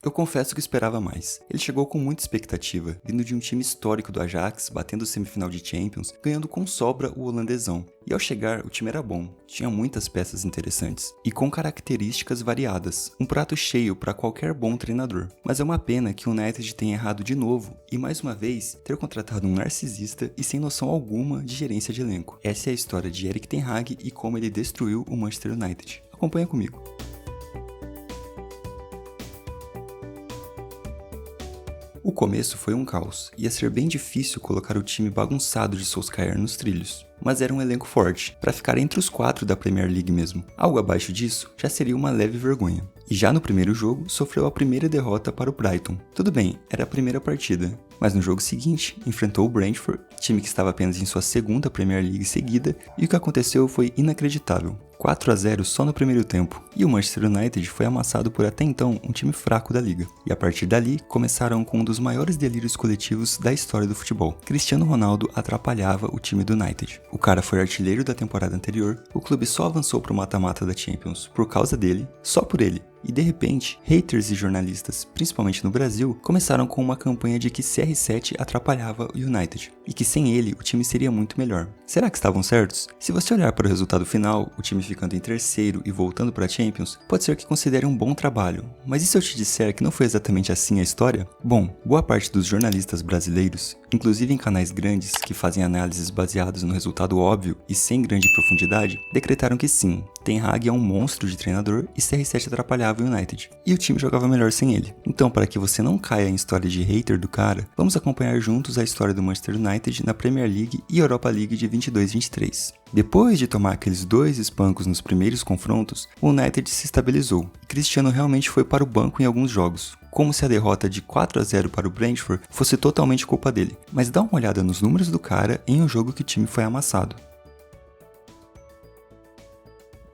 Eu confesso que esperava mais. Ele chegou com muita expectativa, vindo de um time histórico do Ajax, batendo semifinal de Champions, ganhando com sobra o holandesão. E ao chegar, o time era bom, tinha muitas peças interessantes e com características variadas, um prato cheio para qualquer bom treinador. Mas é uma pena que o United tenha errado de novo e mais uma vez ter contratado um narcisista e sem noção alguma de gerência de elenco. Essa é a história de Erik ten Hag e como ele destruiu o Manchester United. Acompanha comigo. O começo foi um caos, ia ser bem difícil colocar o time bagunçado de Solskjaer nos trilhos, mas era um elenco forte, para ficar entre os 4 da Premier League mesmo. Algo abaixo disso já seria uma leve vergonha. E já no primeiro jogo, sofreu a primeira derrota para o Brighton. Tudo bem, era a primeira partida, mas no jogo seguinte, enfrentou o Brentford, time que estava apenas em sua segunda Premier League seguida, e o que aconteceu foi inacreditável. 4-0 só no primeiro tempo, e o Manchester United foi amassado por até então um time fraco da liga. E a partir dali, começaram com um dos maiores delírios coletivos da história do futebol. Cristiano Ronaldo atrapalhava o time do United. O cara foi artilheiro da temporada anterior, o clube só avançou para o mata-mata da Champions por causa dele, só por ele. E de repente, haters e jornalistas, principalmente no Brasil, começaram com uma campanha de que CR7 atrapalhava o United, e que sem ele o time seria muito melhor. Será que estavam certos? Se você olhar para o resultado final, o time ficando em terceiro e voltando para a Champions, pode ser que considere um bom trabalho, mas e se eu te disser que não foi exatamente assim a história? Bom, boa parte dos jornalistas brasileiros, inclusive em canais grandes que fazem análises baseadas no resultado óbvio e sem grande profundidade, decretaram que sim, Ten Hag é um monstro de treinador e CR7 atrapalhava o United, e o time jogava melhor sem ele. Então, para que você não caia em história de hater do cara, vamos acompanhar juntos a história do Manchester United na Premier League e Europa League de 22-23. Depois de tomar aqueles 2 espancos nos primeiros confrontos, o United se estabilizou, e Cristiano realmente foi para o banco em alguns jogos, como se a derrota de 4-0 para o Brentford fosse totalmente culpa dele. Mas dá uma olhada nos números do cara em um jogo que o time foi amassado.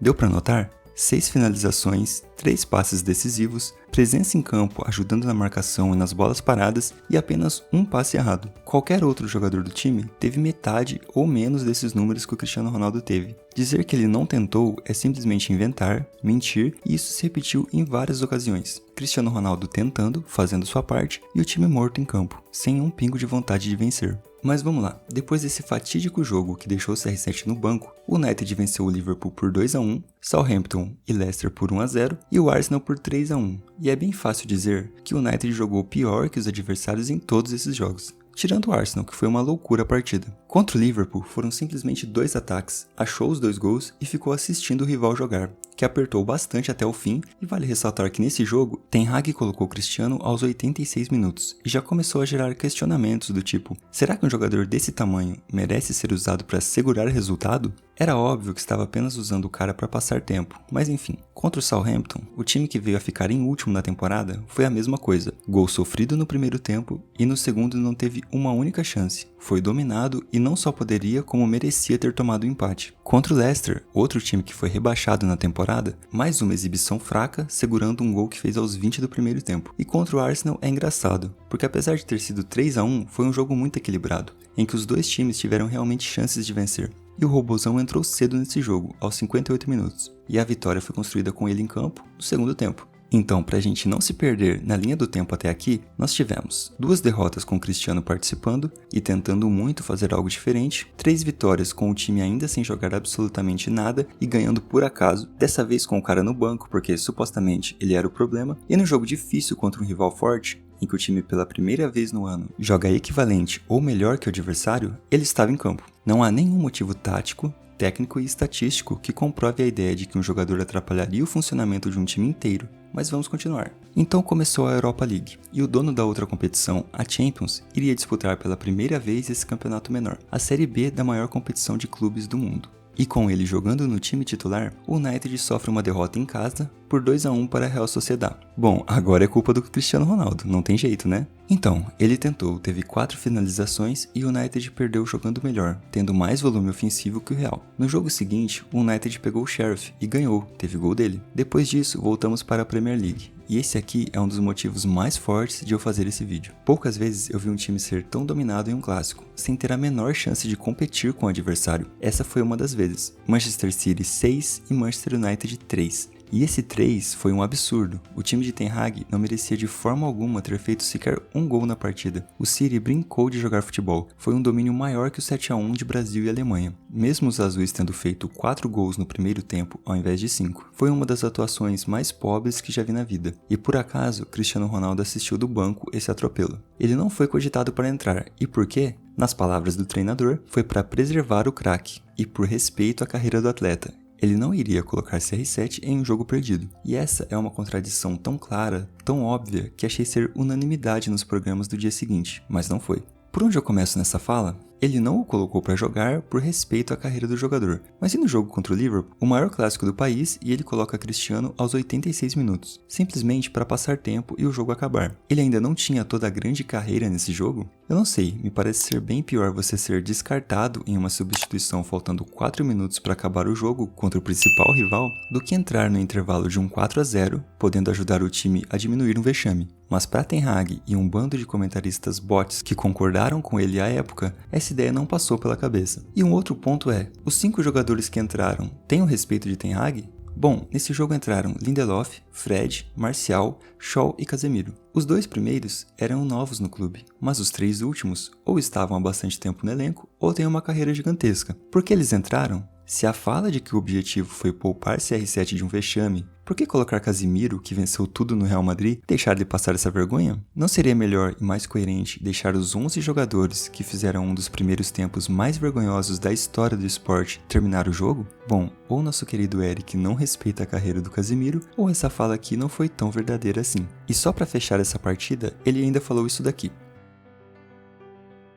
Deu para notar? 6 finalizações, 3 passes decisivos, presença em campo ajudando na marcação e nas bolas paradas e apenas um passe errado. Qualquer outro jogador do time teve metade ou menos desses números que o Cristiano Ronaldo teve. Dizer que ele não tentou é simplesmente inventar, mentir, e isso se repetiu em várias ocasiões. Cristiano Ronaldo tentando, fazendo sua parte, e o time morto em campo, sem um pingo de vontade de vencer. Mas vamos lá, depois desse fatídico jogo que deixou o CR7 no banco, o United venceu o Liverpool por 2-1, Southampton e Leicester por 1-0 e o Arsenal por 3-1. E é bem fácil dizer que o United jogou pior que os adversários em todos esses jogos. Tirando o Arsenal, que foi uma loucura a partida. Contra o Liverpool, foram simplesmente 2 ataques, achou os 2 gols e ficou assistindo o rival jogar, que apertou bastante até o fim, e vale ressaltar que nesse jogo, Ten Hag colocou Cristiano aos 86 minutos, e já começou a gerar questionamentos do tipo, será que um jogador desse tamanho merece ser usado para segurar resultado? Era óbvio que estava apenas usando o cara para passar tempo, mas enfim. Contra o Southampton, o time que veio a ficar em último na temporada foi a mesma coisa. Gol sofrido no primeiro tempo e no segundo não teve uma única chance. Foi dominado e não só poderia como merecia ter tomado o empate. Contra o Leicester, outro time que foi rebaixado na temporada, mais uma exibição fraca, segurando um gol que fez aos 20 do primeiro tempo. E contra o Arsenal é engraçado, porque apesar de ter sido 3-1, foi um jogo muito equilibrado, em que os dois times tiveram realmente chances de vencer. E o Robozão entrou cedo nesse jogo, aos 58 minutos, e a vitória foi construída com ele em campo no segundo tempo. Então, pra gente não se perder na linha do tempo até aqui, nós tivemos 2 derrotas com o Cristiano participando e tentando muito fazer algo diferente, 3 vitórias com o time ainda sem jogar absolutamente nada e ganhando por acaso, dessa vez com o cara no banco porque supostamente ele era o problema, e no jogo difícil contra um rival forte, em que o time pela primeira vez no ano joga equivalente ou melhor que o adversário, ele estava em campo. Não há nenhum motivo tático, técnico e estatístico que comprove a ideia de que um jogador atrapalharia o funcionamento de um time inteiro, mas vamos continuar. Então começou a Europa League, e o dono da outra competição, a Champions, iria disputar pela primeira vez esse campeonato menor, a Série B da maior competição de clubes do mundo. E com ele jogando no time titular, o United sofre uma derrota em casa por 2-1 para a Real Sociedad. Bom, agora é culpa do Cristiano Ronaldo, não tem jeito, né? Então, ele tentou, teve 4 finalizações e o United perdeu jogando melhor, tendo mais volume ofensivo que o Real. No jogo seguinte, o United pegou o Sheriff e ganhou, teve gol dele. Depois disso, voltamos para a Premier League. E esse aqui é um dos motivos mais fortes de eu fazer esse vídeo. Poucas vezes eu vi um time ser tão dominado em um clássico, sem ter a menor chance de competir com o adversário. Essa foi uma das vezes. Manchester City 6 e Manchester United 3. E esse 3 foi um absurdo. O time de Ten Hag não merecia de forma alguma ter feito sequer um gol na partida. O City brincou de jogar futebol. Foi um domínio maior que o 7-1 de Brasil e Alemanha. Mesmo os azuis tendo feito 4 gols no primeiro tempo ao invés de 5. Foi uma das atuações mais pobres que já vi na vida. E por acaso, Cristiano Ronaldo assistiu do banco esse atropelo. Ele não foi cogitado para entrar. E por quê? Nas palavras do treinador, foi para preservar o craque e por respeito à carreira do atleta. Ele não iria colocar CR7 em um jogo perdido. E essa é uma contradição tão clara, tão óbvia, que achei ser unanimidade nos programas do dia seguinte, mas não foi. Por onde eu começo nessa fala? Ele não o colocou para jogar por respeito à carreira do jogador. Mas e no jogo contra o Liverpool, o maior clássico do país, e ele coloca Cristiano aos 86 minutos, simplesmente para passar tempo e o jogo acabar. Ele ainda não tinha toda a grande carreira nesse jogo? Eu não sei, me parece ser bem pior você ser descartado em uma substituição faltando 4 minutos para acabar o jogo contra o principal rival, do que entrar no intervalo de um 4-0, podendo ajudar o time a diminuir um vexame. Mas para Ten Hag e um bando de comentaristas bots que concordaram com ele à época, essa ideia não passou pela cabeça. E um outro ponto é, os 5 jogadores que entraram têm o respeito de Ten Hag? Bom, nesse jogo entraram Lindelof, Fred, Martial, Shaw e Casemiro. Os 2 primeiros eram novos no clube, mas os 3 últimos ou estavam há bastante tempo no elenco ou têm uma carreira gigantesca. Por que eles entraram? Se a fala de que o objetivo foi poupar CR7 de um vexame, por que colocar Casemiro, que venceu tudo no Real Madrid, deixar de passar essa vergonha? Não seria melhor e mais coerente deixar os 11 jogadores que fizeram um dos primeiros tempos mais vergonhosos da história do esporte terminar o jogo? Bom, ou nosso querido Eric não respeita a carreira do Casemiro, ou essa fala aqui não foi tão verdadeira assim. E só para fechar essa partida, ele ainda falou isso daqui.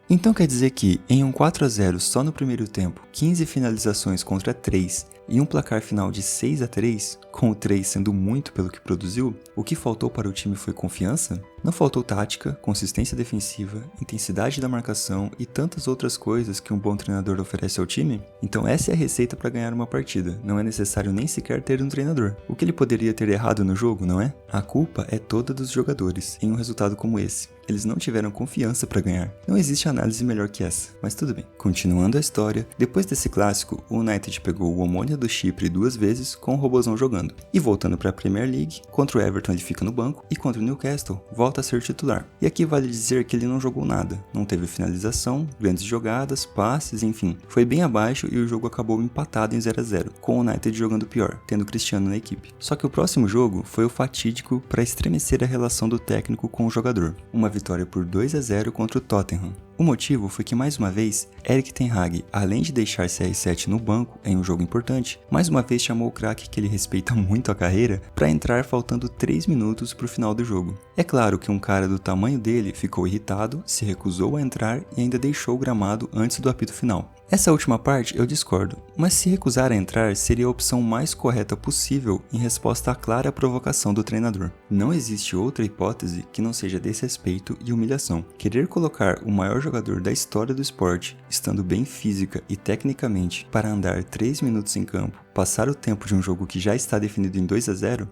Então quer dizer que, em um 4-0 só no primeiro tempo, 15 finalizações contra 3 e um placar final de 6-3, com o 3 sendo muito pelo que produziu, o que faltou para o time foi confiança? Não faltou tática, consistência defensiva, intensidade da marcação e tantas outras coisas que um bom treinador oferece ao time? Então essa é a receita para ganhar uma partida, não é necessário nem sequer ter um treinador. O que ele poderia ter errado no jogo, não é? A culpa é toda dos jogadores, em um resultado como esse. Eles não tiveram confiança para ganhar. Não existe análise melhor que essa, mas tudo bem. Continuando a história, depois desse clássico, o United pegou o Omonia do Chipre 2 vezes com o Robozão jogando. E voltando para a Premier League, contra o Everton ele fica no banco e contra o Newcastle volta a ser titular. E aqui vale dizer que ele não jogou nada, não teve finalização, grandes jogadas, passes, enfim. Foi bem abaixo e o jogo acabou empatado em 0-0, com o United jogando pior, tendo Cristiano na equipe. Só que o próximo jogo foi o fatídico para estremecer a relação do técnico com o jogador. Uma vitória por 2-0 contra o Tottenham. O motivo foi que, mais uma vez, Erik ten Hag, além de deixar CR7 no banco em um jogo importante, mais uma vez chamou o craque que ele respeita muito a carreira para entrar faltando 3 minutos para o final do jogo. É claro que um cara do tamanho dele ficou irritado, se recusou a entrar e ainda deixou o gramado antes do apito final. Essa última parte eu discordo, mas se recusar a entrar seria a opção mais correta possível em resposta à clara provocação do treinador. Não existe outra hipótese que não seja desrespeito e humilhação. Querer colocar o maior jogador da história do esporte, estando bem física e tecnicamente, para andar 3 minutos em campo, passar o tempo de um jogo que já está definido em 2-0?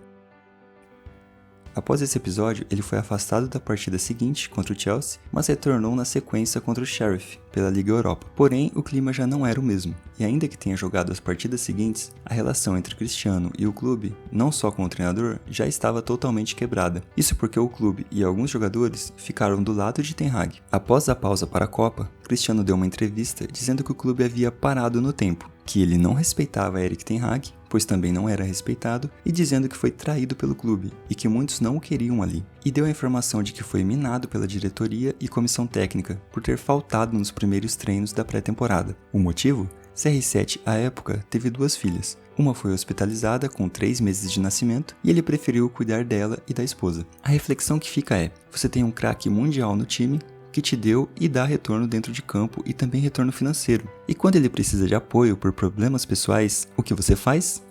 Após esse episódio, ele foi afastado da partida seguinte contra o Chelsea, mas retornou na sequência contra o Sheriff, pela Liga Europa. Porém, o clima já não era o mesmo, e ainda que tenha jogado as partidas seguintes, a relação entre Cristiano e o clube, não só com o treinador, já estava totalmente quebrada. Isso porque o clube e alguns jogadores ficaram do lado de Ten Hag. Após a pausa para a Copa, Cristiano deu uma entrevista dizendo que o clube havia parado no tempo, que ele não respeitava Erik ten Hag, pois também não era respeitado, e dizendo que foi traído pelo clube e que muitos não o queriam ali. E deu a informação de que foi minado pela diretoria e comissão técnica por ter faltado nos primeiros treinos da pré-temporada. O motivo? CR7, à época, teve 2 filhas. Uma foi hospitalizada com 3 meses de nascimento e ele preferiu cuidar dela e da esposa. A reflexão que fica é, você tem um craque mundial no time, que te deu e dá retorno dentro de campo e também retorno financeiro. E quando ele precisa de apoio por problemas pessoais, o que você faz?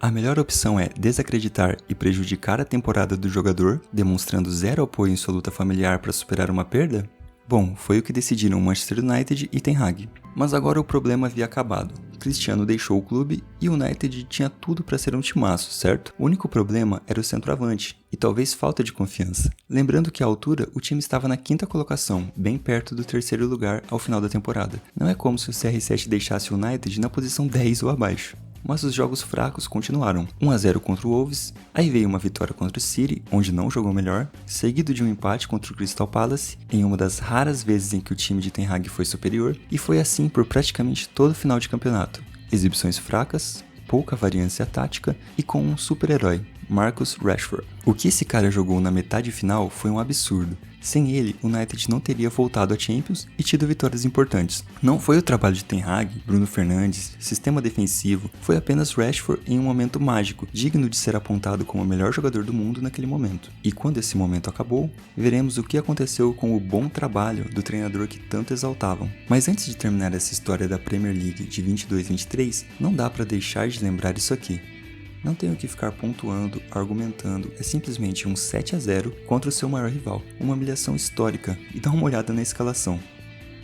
A melhor opção é desacreditar e prejudicar a temporada do jogador, demonstrando zero apoio em sua luta familiar para superar uma perda? Bom, foi o que decidiram Manchester United e Ten Hag. Mas agora o problema havia acabado. Cristiano deixou o clube e o United tinha tudo para ser um timaço, certo? O único problema era o centroavante e talvez falta de confiança. Lembrando que à altura o time estava na 5ª colocação, bem perto do 3º lugar ao final da temporada. Não é como se o CR7 deixasse o United na posição 10 ou abaixo. mas os jogos fracos continuaram. 1-0 contra o Wolves, aí veio uma vitória contra o City, onde não jogou melhor, seguido de um empate contra o Crystal Palace, em uma das raras vezes em que o time de Ten Hag foi superior, e foi assim por praticamente todo o final de campeonato. Exibições fracas, pouca variância tática e com um super-herói, Marcus Rashford. O que esse cara jogou na metade final foi um absurdo. Sem ele, o United não teria voltado à Champions e tido vitórias importantes. Não foi o trabalho de Ten Hag, Bruno Fernandes, sistema defensivo, foi apenas Rashford em um momento mágico, digno de ser apontado como o melhor jogador do mundo naquele momento. E quando esse momento acabou, veremos o que aconteceu com o bom trabalho do treinador que tanto exaltavam. Mas antes de terminar essa história da Premier League de 22-23, não dá para deixar de lembrar isso aqui. Não tenho que ficar pontuando, argumentando, é simplesmente um 7-0 contra o seu maior rival, uma humilhação histórica, e dá uma olhada na escalação.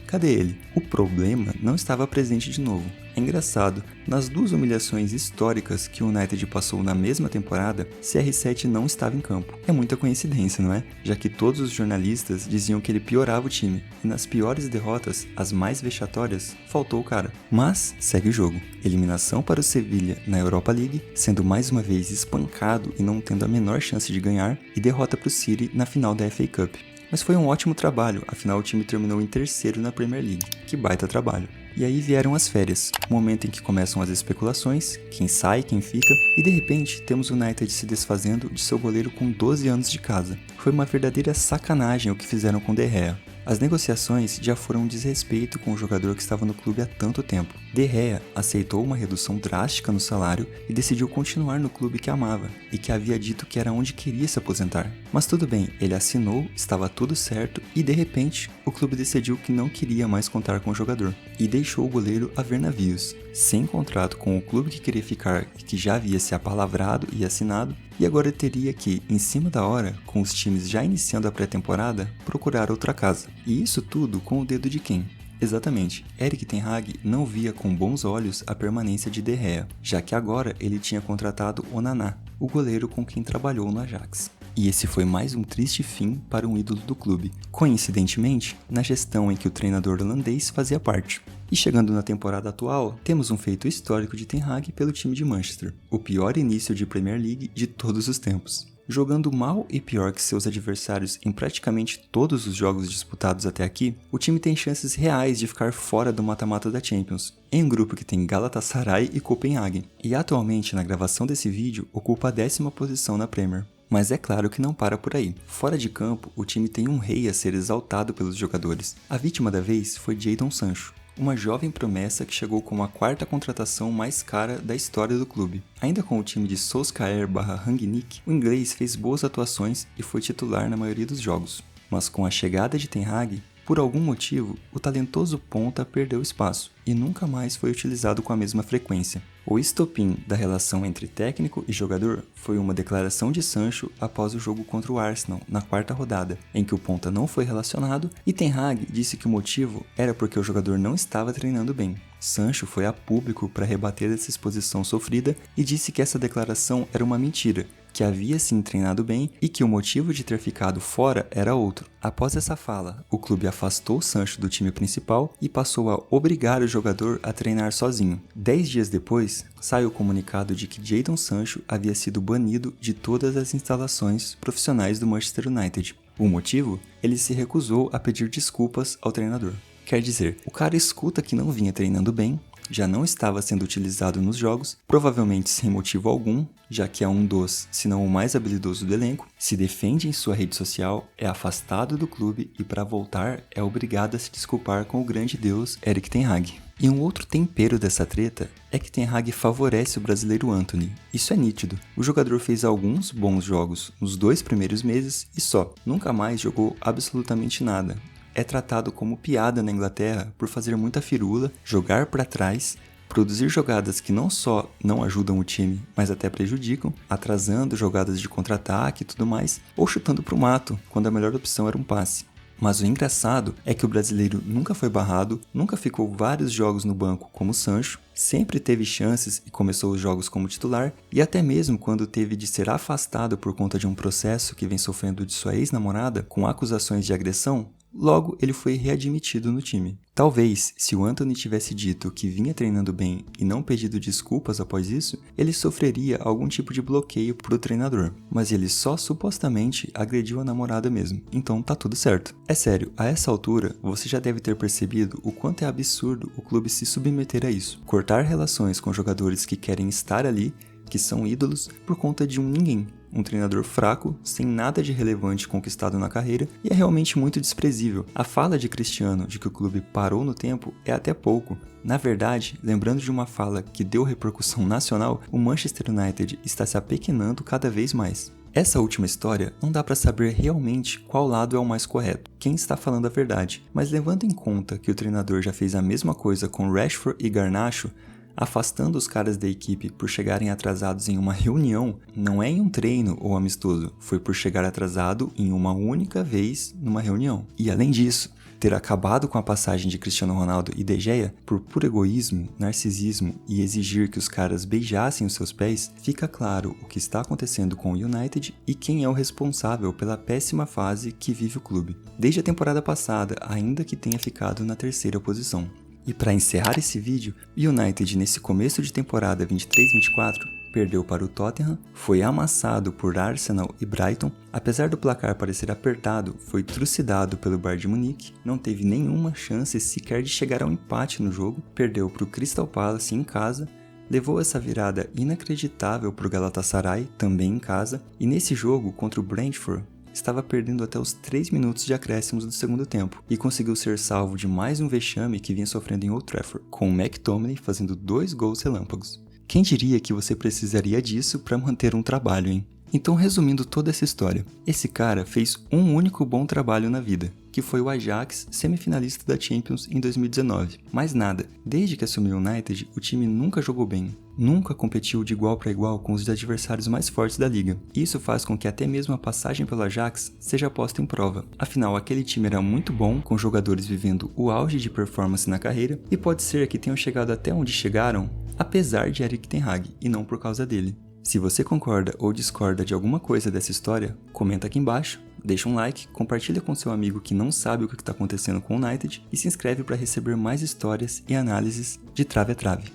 Cadê ele? O problema não estava presente de novo. É engraçado, nas duas humilhações históricas que o United passou na mesma temporada, CR7 não estava em campo. É muita coincidência, não é? Já que todos os jornalistas diziam que ele piorava o time, e nas piores derrotas, as mais vexatórias, faltou o cara. Mas segue o jogo. Eliminação para o Sevilla na Europa League, sendo mais uma vez espancado e não tendo a menor chance de ganhar, e derrota para o City na final da FA Cup. Mas foi um ótimo trabalho, afinal o time terminou em terceiro na Premier League. Que baita trabalho. E aí vieram as férias, o momento em que começam as especulações, quem sai, quem fica, e de repente temos o United se desfazendo de seu goleiro com 12 anos de casa. Foi uma verdadeira sacanagem o que fizeram com De Gea. As negociações já foram um desrespeito com o jogador que estava no clube há tanto tempo. De Gea aceitou uma redução drástica no salário e decidiu continuar no clube que amava e que havia dito que era onde queria se aposentar. Mas tudo bem, ele assinou, estava tudo certo e de repente o clube decidiu que não queria mais contar com o jogador e deixou o goleiro a ver navios, sem contrato com o clube que queria ficar e que já havia se apalavrado e assinado, e agora teria que, em cima da hora, com os times já iniciando a pré-temporada, procurar outra casa. E isso tudo com o dedo de quem? Exatamente, Erik ten Hag não via com bons olhos a permanência de De Gea, já que agora ele tinha contratado Onana, o goleiro com quem trabalhou no Ajax. E esse foi mais um triste fim para um ídolo do clube, coincidentemente, na gestão em que o treinador holandês fazia parte. E chegando na temporada atual, temos um feito histórico de Ten Hag pelo time de Manchester, o pior início de Premier League de todos os tempos. Jogando mal e pior que seus adversários em praticamente todos os jogos disputados até aqui, o time tem chances reais de ficar fora do mata-mata da Champions, em um grupo que tem Galatasaray e Copenhagen, e atualmente na gravação desse vídeo ocupa a 10ª posição na Premier. Mas é claro que não para por aí. Fora de campo, o time tem um rei a ser exaltado pelos jogadores. A vítima da vez foi Jadon Sancho, uma jovem promessa que chegou como a 4ª contratação mais cara da história do clube. Ainda com o time de Solskjaer/Rangnick, o inglês fez boas atuações e foi titular na maioria dos jogos. Mas com a chegada de Ten Hag, por algum motivo, o talentoso ponta perdeu espaço e nunca mais foi utilizado com a mesma frequência. O estopim da relação entre técnico e jogador foi uma declaração de Sancho após o jogo contra o Arsenal, na 4ª rodada, em que o ponta não foi relacionado e Ten Hag disse que o motivo era porque o jogador não estava treinando bem. Sancho foi a público para rebater essa exposição sofrida e disse que essa declaração era uma mentira, que havia sim treinado bem e que o motivo de ter ficado fora era outro. Após essa fala, o clube afastou Sancho do time principal e passou a obrigar o jogador a treinar sozinho. 10 dias depois, sai o comunicado de que Jadon Sancho havia sido banido de todas as instalações profissionais do Manchester United. O motivo? Ele se recusou a pedir desculpas ao treinador. Quer dizer, o cara escuta que não vinha treinando bem, já não estava sendo utilizado nos jogos, provavelmente sem motivo algum, já que é um dos, se não o mais habilidoso do elenco, se defende em sua rede social, é afastado do clube e para voltar é obrigado a se desculpar com o grande deus Erik ten Hag. E um outro tempero dessa treta é que Ten Hag favorece o brasileiro Antony. Isso é nítido. O jogador fez alguns bons jogos nos 2 primeiros meses e só, nunca mais jogou absolutamente nada. É tratado como piada na Inglaterra por fazer muita firula, jogar para trás, produzir jogadas que não só não ajudam o time, mas até prejudicam, atrasando jogadas de contra-ataque e tudo mais, ou chutando para o mato, quando a melhor opção era um passe. Mas o engraçado é que o brasileiro nunca foi barrado, nunca ficou vários jogos no banco como o Sancho, sempre teve chances e começou os jogos como titular, e até mesmo quando teve de ser afastado por conta de um processo que vem sofrendo de sua ex-namorada com acusações de agressão, logo ele foi readmitido no time. Talvez, se o Anthony tivesse dito que vinha treinando bem e não pedido desculpas após isso, ele sofreria algum tipo de bloqueio pro treinador, mas ele só supostamente agrediu a namorada mesmo, então tá tudo certo. É sério, a essa altura, você já deve ter percebido o quanto é absurdo o clube se submeter a isso, cortar relações com jogadores que querem estar ali, que são ídolos, por conta de um ninguém. Um treinador fraco, sem nada de relevante conquistado na carreira, e é realmente muito desprezível. A fala de Cristiano de que o clube parou no tempo é até pouco. Na verdade, lembrando de uma fala que deu repercussão nacional, o Manchester United está se apequenando cada vez mais. Essa última história não dá para saber realmente qual lado é o mais correto, quem está falando a verdade, mas levando em conta que o treinador já fez a mesma coisa com Rashford e Garnacho, afastando os caras da equipe por chegarem atrasados em uma reunião, não é em um treino ou amistoso, foi por chegar atrasado em uma única vez numa reunião. E além disso, ter acabado com a passagem de Cristiano Ronaldo e De Gea por puro egoísmo, narcisismo e exigir que os caras beijassem os seus pés, fica claro o que está acontecendo com o United e quem é o responsável pela péssima fase que vive o clube, desde a temporada passada, ainda que tenha ficado na terceira posição. E para encerrar esse vídeo, o United nesse começo de temporada 23-24 perdeu para o Tottenham, foi amassado por Arsenal e Brighton, apesar do placar parecer apertado, foi trucidado pelo Bayern de Munique, não teve nenhuma chance sequer de chegar ao empate no jogo, perdeu para o Crystal Palace em casa, levou essa virada inacreditável para o Galatasaray, também em casa, e nesse jogo contra o Brentford, estava perdendo até os 3 minutos de acréscimos do segundo tempo e conseguiu ser salvo de mais um vexame que vinha sofrendo em Old Trafford, com o McTominay fazendo 2 gols relâmpagos. Quem diria que você precisaria disso para manter um trabalho, hein? Então, resumindo toda essa história, esse cara fez um único bom trabalho na vida, que foi o Ajax, semifinalista da Champions em 2019. Mais nada, desde que assumiu o United, o time nunca jogou bem, nunca competiu de igual para igual com os adversários mais fortes da liga. Isso faz com que até mesmo a passagem pelo Ajax seja posta em prova. Afinal, aquele time era muito bom, com jogadores vivendo o auge de performance na carreira, e pode ser que tenham chegado até onde chegaram, apesar de Erik ten Hag, e não por causa dele. Se você concorda ou discorda de alguma coisa dessa história, comenta aqui embaixo, deixa um like, compartilha com seu amigo que não sabe o que está acontecendo com o United e se inscreve para receber mais histórias e análises de trave a trave.